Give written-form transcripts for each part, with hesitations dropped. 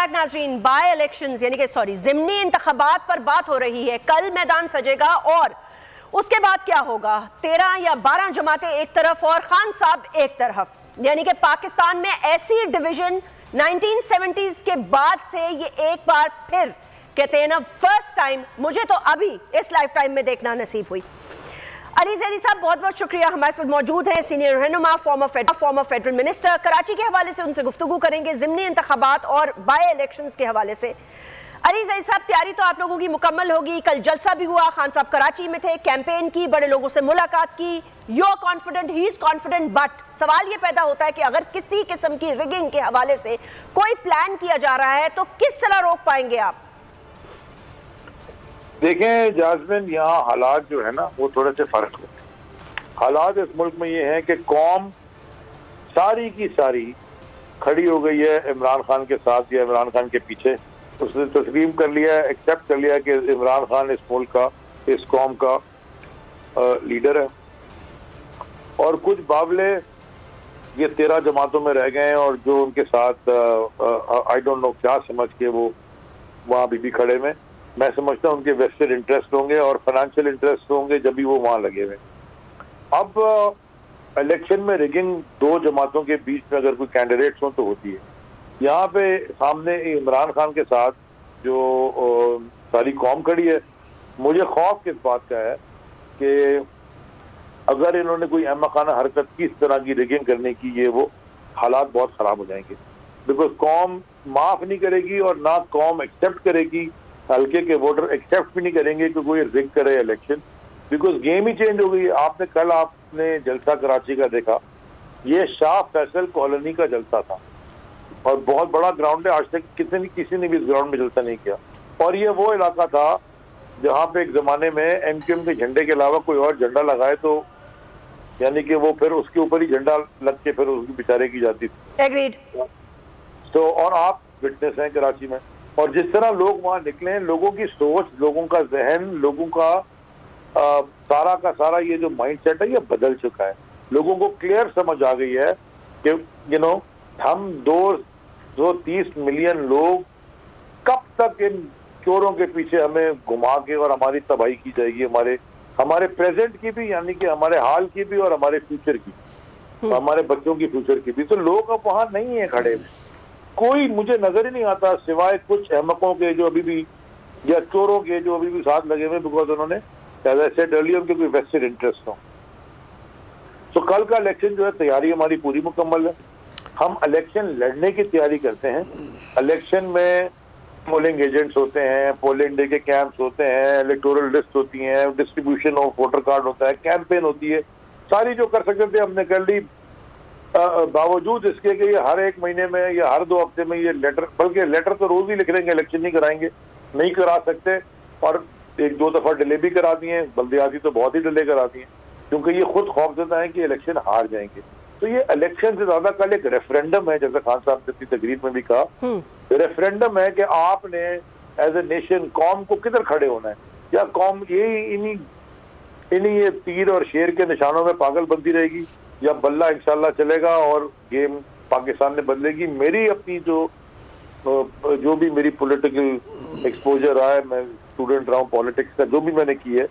Back नाज़रीन, bye elections यानी कि ज़िमनी इंतखाबात पर बात हो रही है। कल मैदान सजेगा और उसके बाद क्या होगा? 13 या 12 जमातें एक तरफ और खान साहब एक तरफ, यानी कि पाकिस्तान में ऐसी डिवीजन 1970s के बाद से ये एक बार फिर कहते हैं ना फर्स्ट टाइम, मुझे तो अभी इस लाइफ टाइम में देखना नसीब हुई। अली ज़ैदी साहब बहुत बहुत शुक्रिया, हमारे साथ मौजूद हैं सीनियर रहनुमा, फॉर्मर फेडरल मिनिस्टर। कराची के हवाले से उनसे गुफ्तगू करेंगे, ज़िमनी इंतखाबात और बाय इलेक्शंस के हवाले से। अली ज़ैदी साहब, तैयारी तो आप लोगों की मुकम्मल होगी, कल जलसा भी हुआ, खान साहब कराची में थे, कैंपेन की, बड़े लोगों से मुलाकात की, you are confident, he is confident, but सवाल ये पैदा होता है कि अगर किसी किस्म की रिगिंग के हवाले से कोई प्लान किया जा रहा है तो किस तरह रोक पाएंगे आप? देखें जास्मिन, यहाँ हालात जो है ना वो थोड़े से फर्क होते हैं। हालात इस मुल्क में ये हैं कि कौम सारी की सारी खड़ी हो गई है इमरान खान के साथ या इमरान खान के पीछे। उसने तस्लीम कर लिया है, एक्सेप्ट कर लिया कि इमरान खान इस मुल्क का, इस कौम का लीडर है। और कुछ बावले ये 13 जमातों में रह गए हैं और जो उनके साथ आई डोंट नो क्या समझ के वो वहाँ भी खड़े में। मैं समझता हूँ उनके वेस्टेड इंटरेस्ट होंगे और फाइनेंशियल इंटरेस्ट होंगे जब भी वो वहाँ लगे हुए। अब इलेक्शन में रिगिंग दो जमातों के बीच में अगर कोई कैंडिडेट्स हो तो होती है। यहाँ पे सामने इमरान खान के साथ जो सारी कौम खड़ी है, मुझे खौफ किस बात का है कि अगर इन्होंने कोई अहमकाना हरकत की, इस तरह की रिगिंग करने की, ये वो हालात बहुत ख़राब हो जाएंगे। बिकॉज कौम माफ़ नहीं करेगी और ना कौम एक्सेप्ट करेगी, हल्के के वोटर एक्सेप्ट भी नहीं करेंगे कि कोई रिग करे election, because game he change हो गई है। आपने जलसा कराची का देखा, ये शाह फैसल कॉलोनी का जलसा था और बहुत बड़ा ग्राउंड है, आज तक किसी ने भी इस ग्राउंड में जलसा नहीं किया। और ये वो इलाका था जहाँ पे एक जमाने में एमक्यूएम के झंडे के अलावा कोई और झंडा लगाए तो यानी कि वो फिर उसके ऊपर ही झंडा लग के फिर उसकी बेचारे की जाती थी। एग्रीड। तो और आप विटनेस हैं कराची में, और जिस तरह लोग वहाँ निकले, लोगों की सोच, लोगों का जहन, लोगों का सारा का सारा ये जो माइंडसेट है ये बदल चुका है। लोगों को क्लियर समझ आ गई है कि हम 230 मिलियन लोग कब तक इन चोरों के पीछे हमें घुमा के और हमारी तबाही की जाएगी, हमारे प्रेजेंट की भी यानी कि हमारे हाल की भी और हमारे फ्यूचर की, हमारे बच्चों की फ्यूचर की भी। तो लोग अब वहाँ नहीं है खड़े, कोई मुझे नजर ही नहीं आता सिवाय कुछ अहमकों के जो अभी भी, या चोरों के जो अभी भी साथ लगे हुए, बिकॉज उन्होंने उनके कोई वेस्टेड इंटरेस्ट हो। तो कल का इलेक्शन जो है, तैयारी हमारी पूरी मुकम्मल है। हम इलेक्शन लड़ने की तैयारी करते हैं। इलेक्शन में पोलिंग एजेंट्स होते हैं, पोलिंग डे के कैंप्स होते हैं, इलेक्टोरल लिस्ट होती हैं, डिस्ट्रीब्यूशन ऑफ वोटर कार्ड होता है, कैंपेन होती है, सारी जो कर सकते थे हमने कर ली। बावजूद इसके कि ये हर एक महीने में या हर 2 हफ्ते में ये लेटर, बल्कि लेटर तो रोज ही लिख देंगे, इलेक्शन नहीं कराएंगे, नहीं करा सकते। और 1-2 दफा डिले भी करा दिए, बल्दियाती तो बहुत ही डिले करा दिए, क्योंकि ये खुद खौफजदा है कि इलेक्शन हार जाएंगे। तो ये इलेक्शन से ज्यादा कल एक रेफरेंडम है, जैसे खान साहब ने अपनी तकरीर में भी कहा, रेफरेंडम है कि आपने एज ए नेशन कौम को किधर खड़े होना है, या कौम इन्हीं ये तीर और शेर के निशानों में पागल बनती रहेगी, या बल्ला इंशाल्लाह चलेगा और गेम पाकिस्तान में बदलेगी। मेरी अपनी जो भी मेरी पॉलिटिकल एक्सपोजर रहा है, मैं स्टूडेंट रहा हूँ पॉलिटिक्स का, जो भी मैंने की है,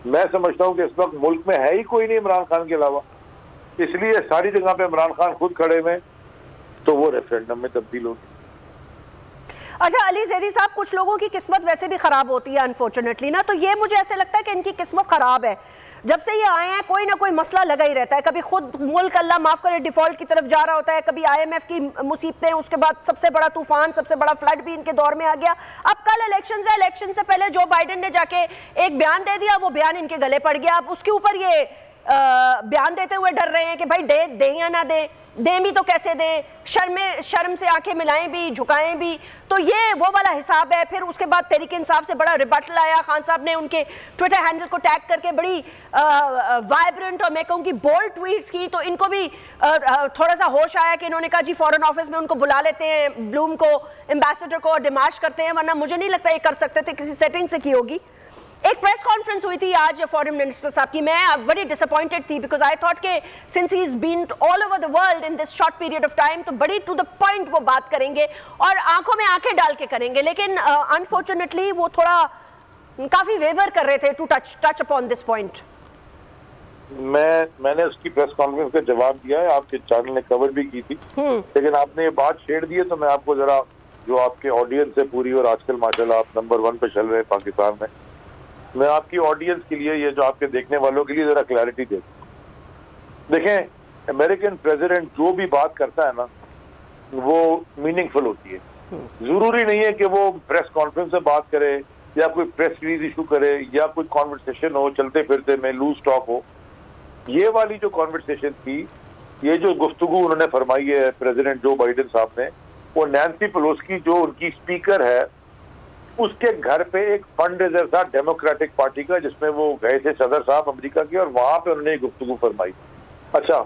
मैं समझता हूँ कि इस वक्त मुल्क में है ही कोई नहीं इमरान खान के अलावा, इसलिए सारी जगह पे इमरान खान खुद खड़े हुए, तो वो रेफरेंडम में तब्दील होगी। अच्छा अली ज़ैदी साहब, कुछ लोगों की किस्मत वैसे भी खराब होती है अनफॉर्चुनेटली ना, तो ये मुझे ऐसे लगता है कि इनकी किस्मत खराब है। जब से ये आए हैं कोई ना कोई मसला लगा ही रहता है, कभी खुद मुल्क अल्लाह माफ करे डिफॉल्ट की तरफ जा रहा होता है, कभी IMF की मुसीबतें, उसके बाद सबसे बड़ा तूफान, सबसे बड़ा फ्लड भी इनके दौर में आ गया। अब कल इलेक्शन है, इलेक्शन से पहले जो बाइडेन ने जाके एक बयान दे दिया, वो बयान इनके गले पड़ गया। अब उसके ऊपर ये बयान देते हुए डर रहे हैं कि भाई दे या ना दें भी तो कैसे दें, शर्म से आंखें मिलाएं भी, झुकाएं भी, तो ये वो वाला हिसाब है। फिर उसके बाद तहरीक इंसाफ से बड़ा रिबटल आया, खान साहब ने उनके ट्विटर हैंडल को टैग करके बड़ी वाइब्रेंट और मैं कहूँगी बोल्ड ट्वीट्स की, तो इनको भी थोड़ा सा होश आया कि इन्होंने कहा जी फॉरेन ऑफिस में उनको बुला लेते हैं, ब्लूम को, एम्बेसडर को, डिमार्च करते हैं, वरना मुझे नहीं लगता ये कर सकते थे, किसी सेटिंग से की होगी। एक प्रेस कॉन्फ्रेंस हुई थी आज फॉरेन मिनिस्टर साहब की, मैं बड़ी डिसअपॉइंटेड थी बिकॉज आई थॉट के since he is been all over the world in this short period of time तो बड़ी टू द पॉइंट वो बात करेंगे और आंखों में आंखें डाल के करेंगे, लेकिन अनफॉर्चुनेटली वो थोड़ा काफी वेवर कर रहे थे to touch upon this point. मैंने उसकी प्रेस कॉन्फ्रेंस का जवाब दिया है, आपके चैनल ने कवर भी की थी, लेकिन आपने ये बात छेड़ दी है तो मैं आपको जरा, जो आपके ऑडियंस है पूरी, और आजकल माशाल्लाह आप नंबर 1 पे चल रहे हैं पाकिस्तान में, मैं आपकी ऑडियंस के लिए, ये जो आपके देखने वालों के लिए जरा क्लैरिटी दे दूं। देखें, अमेरिकन प्रेसिडेंट जो भी बात करता है ना वो मीनिंगफुल होती है। जरूरी नहीं है कि वो प्रेस कॉन्फ्रेंस में बात करे या कोई प्रेस रिलीज इशू करे या कोई कॉन्वर्सेशन हो चलते फिरते में लूज टॉक हो। ये वाली जो कॉन्वर्सेशन थी, ये जो गुफ्तगू उन्होंने फरमाई है प्रेसिडेंट जो बाइडेन साहब ने, वो नैन्सी पेलोसी जो उनकी स्पीकर है उसके घर पे एक फंड रेजर था डेमोक्रेटिक पार्टी का, जिसमें वो गए थे सदर साहब अमेरिका के, और वहां पे उन्होंने गुफ्तगू फरमाई। अच्छा,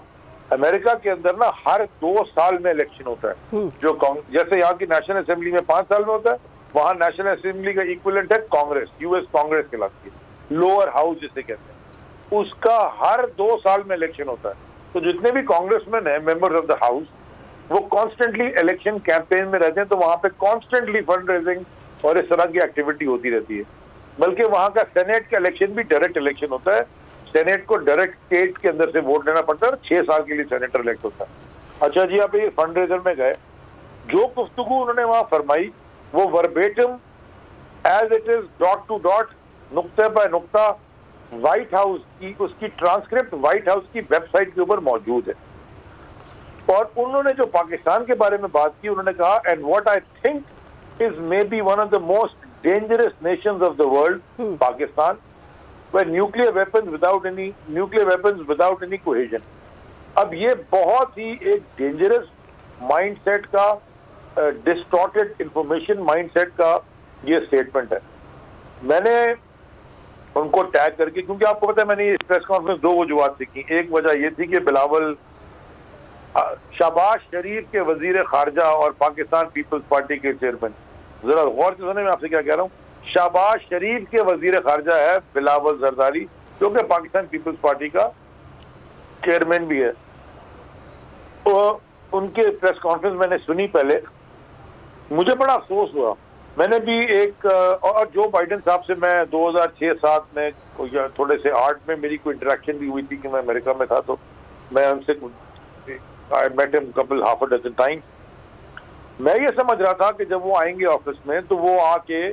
अमेरिका के अंदर ना हर 2 साल में इलेक्शन होता है, जो जैसे यहाँ की नेशनल असेंबली में 5 साल में होता है, वहां नेशनल असेंबली का इक्विवेलेंट है कांग्रेस, यूएस कांग्रेस कहलाती है, लोअर हाउस जिसे कहते हैं, उसका हर 2 साल में इलेक्शन होता है। तो जितने भी कांग्रेसमैन है, मेंबर्स ऑफ द हाउस, वो कॉन्स्टेंटली इलेक्शन कैंपेन में रहते हैं, तो वहां पे कॉन्स्टेंटली फंड रेजिंग और इस तरह की एक्टिविटी होती रहती है। बल्कि वहां का सेनेट का इलेक्शन भी डायरेक्ट इलेक्शन होता है, सेनेट को डायरेक्ट स्टेट के अंदर से वोट लेना पड़ता है और 6 साल के लिए सेनेटर इलेक्ट होता है। अच्छा जी, आप ये फंड रेजर में गए, जो गुफ्तगू उन्होंने वहां फरमाई वो verbatim as it is, dot to dot, नुक्ते बाय नुक्ता, व्हाइट हाउस की, उसकी ट्रांसक्रिप्ट व्हाइट हाउस की वेबसाइट के ऊपर मौजूद है। और उन्होंने जो पाकिस्तान के बारे में बात की, उन्होंने कहा, and what I think is may be one of the most dangerous Nations of the world, Pakistan, where nuclear weapons without any cohesion। अब ये बहुत ही एक डेंजरस माइंडसेट का, डिस्टॉर्टेड इंफॉर्मेशन माइंडसेट का ये स्टेटमेंट है। मैंने उनको टैग करके, क्योंकि आपको पता है मैंने इस प्रेस कॉन्फ्रेंस 2 वजूहात से की। एक वजह ये थी कि बिलावल शहबाज शरीफ के वजीर खारजा और पाकिस्तान पीपल्स पार्टी के चेयरमैन, जरा गौर से सुने मैं आपसे क्या कह रहा हूँ, शहबाज शरीफ के वजीर खारजा है बिलावल जरदारी, जो कि पाकिस्तान पीपल्स पार्टी का चेयरमैन भी है। तो उनके प्रेस कॉन्फ्रेंस मैंने सुनी, पहले मुझे बड़ा अफसोस हुआ। मैंने भी एक, और जो बाइडेन साहब से मैं 2006-7 में या थोड़े से 8 में मेरी कोई इंटरेक्शन भी हुई थी कि मैं अमेरिका में था, तो मैं उनसे, I met him couple half a dozen time. मैं ये समझ रहा था कि जब वो आएंगे ऑफिस में तो वो आके,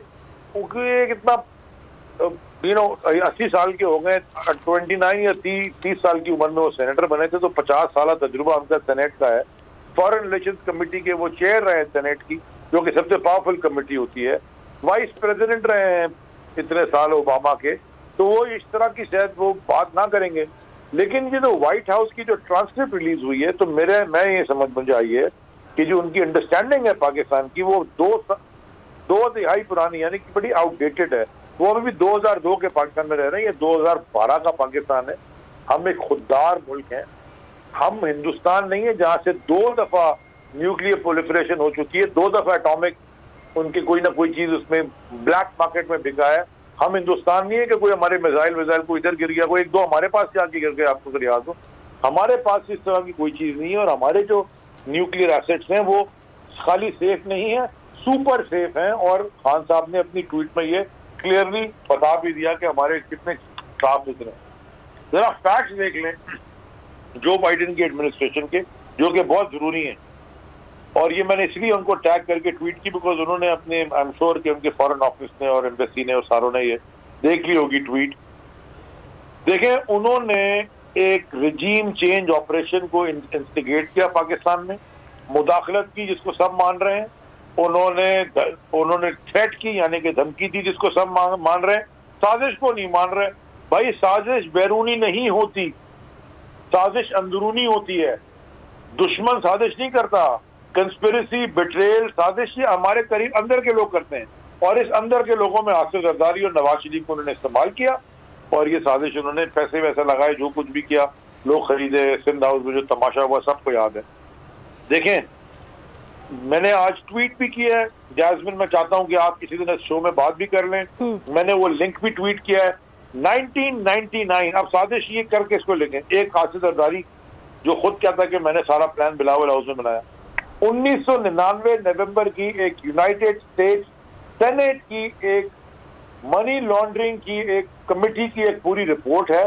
कितना 80 साल के हो गए, 29 या 30 साल की उम्र में वो सेनेटर बने थे, तो 50 साल तजुर्बा उनका सेनेट का है। फॉरेन रिलेशंस कमेटी के वो चेयर रहे हैं सेनेट की, जो कि सबसे पावरफुल कमेटी होती है। वाइस प्रेसिडेंट रहे हैं इतने साल ओबामा के, तो वो इस तरह की शायद वो बात ना करेंगे। लेकिन ये जो व्हाइट हाउस की जो ट्रांसक्रिप्ट रिलीज हुई है, तो मैं ये समझ मुझे आई है कि जो उनकी अंडरस्टैंडिंग है पाकिस्तान की, वो 2 तिहाई पुरानी, यानी कि बड़ी आउटडेटेड है। वो अभी भी 2002 के पाकिस्तान में रह रहे हैं, ये 2012 का पाकिस्तान है। हम एक खुददार मुल्क हैं, हम हिंदुस्तान नहीं है जहां से 2 दफा न्यूक्लियर प्रोलिफरेशन हो चुकी है, 2 दफा एटॉमिक उनकी कोई ना कोई चीज उसमें ब्लैक मार्केट में बिका है। हम हिंदुस्तान नहीं है कि कोई हमारे मिसाइल को इधर गिर गया, कोई 1-2 हमारे पास जाके गिर गए, आपको याद हो। हमारे पास इस तरह की कोई चीज नहीं है, और हमारे जो न्यूक्लियर एसेट्स हैं वो खाली सेफ नहीं है, सुपर सेफ हैं। और खान साहब ने अपनी ट्वीट में ये क्लियरली बता भी दिया कि हमारे कितने साफ सुथरे। जरा फैक्ट्स देख लें जो बाइडेन की एडमिनिस्ट्रेशन के, जो कि बहुत जरूरी हैं। और ये मैंने इसलिए उनको टैग करके ट्वीट की बिकॉज उन्होंने अपने, आई एम श्योर कि उनके फॉरेन ऑफिस ने और एम्बेसी ने और सारों ने ये देख ली होगी ट्वीट। देखें, उन्होंने एक रिजीम चेंज ऑपरेशन को इंस्टिगेट किया पाकिस्तान में, मुदाखलत की जिसको सब मान रहे हैं। उन्होंने थ्रेट की, यानी कि धमकी दी, जिसको सब मान रहे हैं। साजिश को नहीं मान रहे। भाई, साजिश बैरूनी नहीं होती, साजिश अंदरूनी होती है। दुश्मन साजिश नहीं करता। कंस्पिरेसी, बिट्रेल, साजिश ये हमारे करीब अंदर के लोग करते हैं, और इस अंदर के लोगों में आसिफ जरदारी और नवाज शरीफ को उन्होंने इस्तेमाल किया, और ये साजिश उन्होंने पैसे वैसे लगाए, जो कुछ भी किया, लोग खरीदे, सिंध हाउस में जो तमाशा हुआ सबको याद है। देखें, मैंने आज ट्वीट भी किया है। जैस्मिन, मैं चाहता हूं कि आप किसी दिन इस शो में बात भी कर लें। मैंने वो लिंक भी ट्वीट किया है। 1999, अब साजिश ये करके इसको लिखें, एक हासिल जरदारी जो खुद कहता है कि मैंने सारा प्लान बिलावल हाउस में बनाया। 1999 नवंबर की एक यूनाइटेड स्टेट्स सेनेट की एक मनी लॉन्ड्रिंग की एक कमेटी की एक पूरी रिपोर्ट है,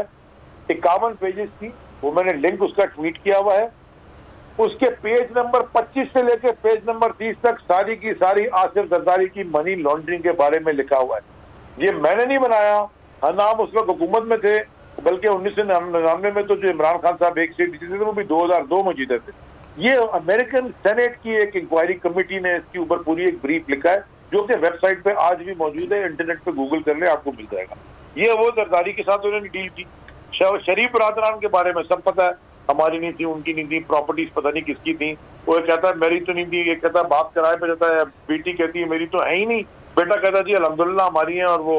51 पेजेस की। वो मैंने लिंक उसका ट्वीट किया हुआ है। उसके पेज नंबर 25 से लेकर पेज नंबर 30 तक सारी की सारी आसिफ जरदारी की मनी लॉन्ड्रिंग के बारे में लिखा हुआ है। ये मैंने नहीं बनाया, हम उस वक्त हुकूमत में थे, बल्कि 1999 में तो जो इमरान खान साहब एक सीट जीते थे वो भी 2002 में जीते थे। ये अमेरिकन सेनेट की एक इंक्वायरी कमेटी ने इसके ऊपर पूरी एक ब्रीफ लिखा है, जो कि वेबसाइट पे आज भी मौजूद है, इंटरनेट पे गूगल कर ले आपको मिल जाएगा। ये वो जरदारी के साथ उन्होंने डील की। शरीफ बरादरान के बारे में सब पता है, हमारी नहीं थी, उनकी नहीं थी, प्रॉपर्टीज पता नहीं किसकी थी। वो कहता है मेरी तो नहीं थी, ये कहता है बाप किराए पे जाता है, बेटी कहती है मेरी तो है ही नहीं, बेटा कहता जी अल्हम्दुलिल्लाह हमारी है और वो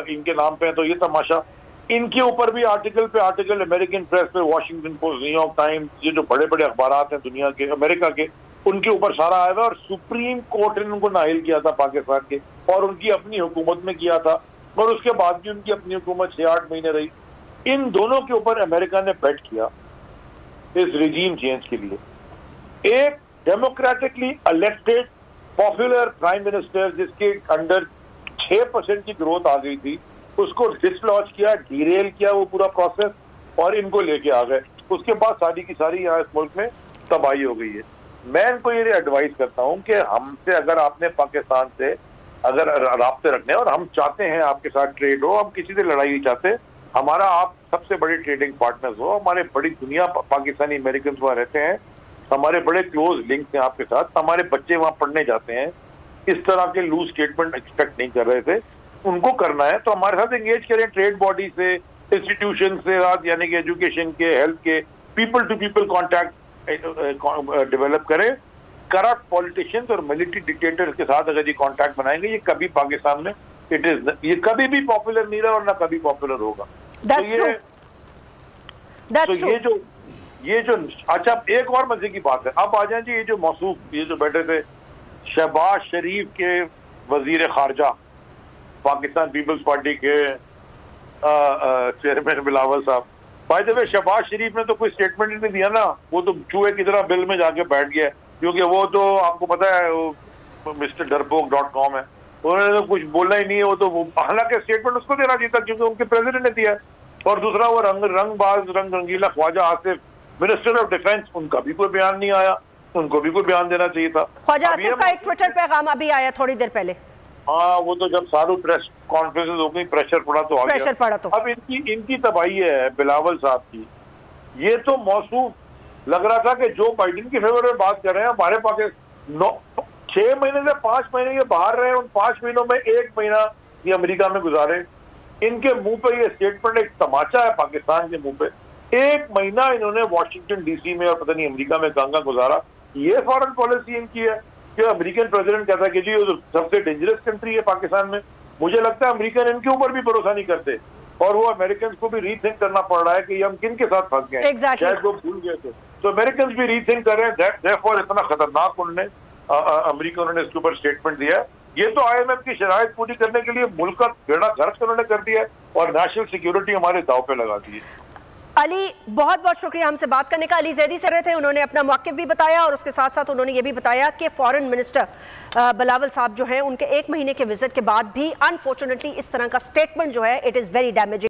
इनके नाम पे है। तो ये तमाशा, इनके ऊपर भी आर्टिकल पे आर्टिकल अमेरिकन प्रेस पे, वॉशिंगटन पोस्ट, न्यूयॉर्क टाइम्स, ये जो बड़े बड़े अखबारात हैं दुनिया के, अमेरिका के, उनके ऊपर सारा आया हुआ। और सुप्रीम कोर्ट ने उनको नाइल किया था पाकिस्तान के, और उनकी अपनी हुकूमत में किया था, और उसके बाद भी उनकी अपनी हुकूमत 6-8 महीने रही। इन दोनों के ऊपर अमेरिका ने बेट किया इस रिजीम चेंज के लिए। एक democratically elected popular prime minister जिसके अंडर 6% की ग्रोथ आ गई थी, उसको डिसलॉन्च किया, डीरेल किया वो पूरा प्रोसेस, और इनको लेके आ गए। उसके बाद सारी की सारी यहाँ इस मुल्क में तबाही हो गई है। मैं इनको ये एडवाइस करता हूँ कि हमसे अगर आपने पाकिस्तान से अगर राब्ते रखने हैं और हम चाहते हैं आपके साथ ट्रेड हो, हम किसी से लड़ाई नहीं चाहते, हमारा आप सबसे बड़े ट्रेडिंग पार्टनर्स हो, हमारे बड़ी दुनिया पाकिस्तानी अमेरिकन वहाँ रहते हैं, हमारे बड़े क्लोज लिंक्स हैं आपके साथ, हमारे बच्चे वहाँ पढ़ने जाते हैं, इस तरह के लूज स्टेटमेंट एक्सपेक्ट नहीं कर रहे थे, उनको करना है तो हमारे साथ एंगेज करें, ट्रेड बॉडी से, इंस्टीट्यूशन से, यानी कि एजुकेशन के, हेल्थ के, people to people contact develop करें। करप्ट पॉलिटिशियंस और मिलिट्री डिक्टेटर्स के साथ अगर ये कॉन्टैक्ट बनाएंगे, ये कभी पाकिस्तान में ये कभी भी पॉपुलर नहीं रहा और ना कभी पॉपुलर होगा। ये जो अच्छा, एक और मजे की बात है, अब आ जाए जी, ये जो मौसूफ ये जो बैठे थे शहबाज शरीफ के वजीर खारजा, पाकिस्तान पीपल्स पार्टी के चेयरमैन बिलावल साहब, भाई जब शहबाज शरीफ ने तो कोई स्टेटमेंट ही नहीं दिया ना, वो तो चूहे की तरह बिल में जाके बैठ गया, क्योंकि वो तो आपको पता है वो मिस्टर डरपोक.com है, उन्होंने तो कुछ बोला ही नहीं है। वो तो हालांकि स्टेटमेंट उसको देना चाहिए था क्योंकि उनके प्रेसिडेंट ने दिया है, और दूसरा वो रंगबाज रंग रंगीला Khawaja Asif minister of defence, उनका भी कोई बयान नहीं आया, उनको भी कोई बयान देना चाहिए था। ख्वाजा आसिफ का एक ट्विटर पैगाम अभी आया थोड़ी देर पहले। हाँ, वो तो जब सारू प्रेस कॉन्फ्रेंस हो गई, प्रेशर पड़ा तो आ गया। प्रेशर पड़ा तो अब इनकी तबाही है बिलावल साहब की। ये तो मौसूफ लग रहा था कि जो बाइडेन की फेवर में बात कर रहे हैं, हमारे पाकिस्तान 6 महीने से 5 महीने ये बाहर रहे, उन 5 महीनों में 1 महीना ये अमेरिका में गुजारे। इनके मुंह पे ये स्टेटमेंट एक तमाचा है, पाकिस्तान के मुंह पे 1 महीना इन्होंने वॉशिंगटन डीसी में और पता नहीं अमेरिका में गंगा गुजारा। ये फॉरेन पॉलिसी इनकी है कि अमेरिकन प्रेसिडेंट कहता है कि जी वो सबसे डेंजरस कंट्री है पाकिस्तान में। मुझे लगता है अमेरिकन इनके ऊपर भी भरोसा नहीं करते, और वो अमेरिकन को भी रीथिंक करना पड़ रहा है कि हम किन के साथ फंस गए, शायद वो भूल गए थे। तो अमेरिकन भी रीथिंक कर रहे हैं, देयरफॉर इतना खतरनाक उन्होंने अमेरिका उन्होंने इसके ऊपर स्टेटमेंट दिया है। ये तो IMF की शराइत पूरी करने के लिए मुल्क का बेड़ा गर्क उन्होंने कर दिया है और नेशनल सिक्योरिटी हमारे दाव पे लगा दी है। अली, बहुत बहुत शुक्रिया हमसे बात करने का। अली जैदी से रहे थे, उन्होंने अपना मौक़िफ़ भी बताया और उसके साथ साथ उन्होंने ये भी बताया कि फॉरेन मिनिस्टर बिलावल साहब जो हैं उनके 1 महीने के विजिट के बाद भी अनफॉर्चुनेटली इस तरह का स्टेटमेंट जो है इट इज़ वेरी डैमेजिंग।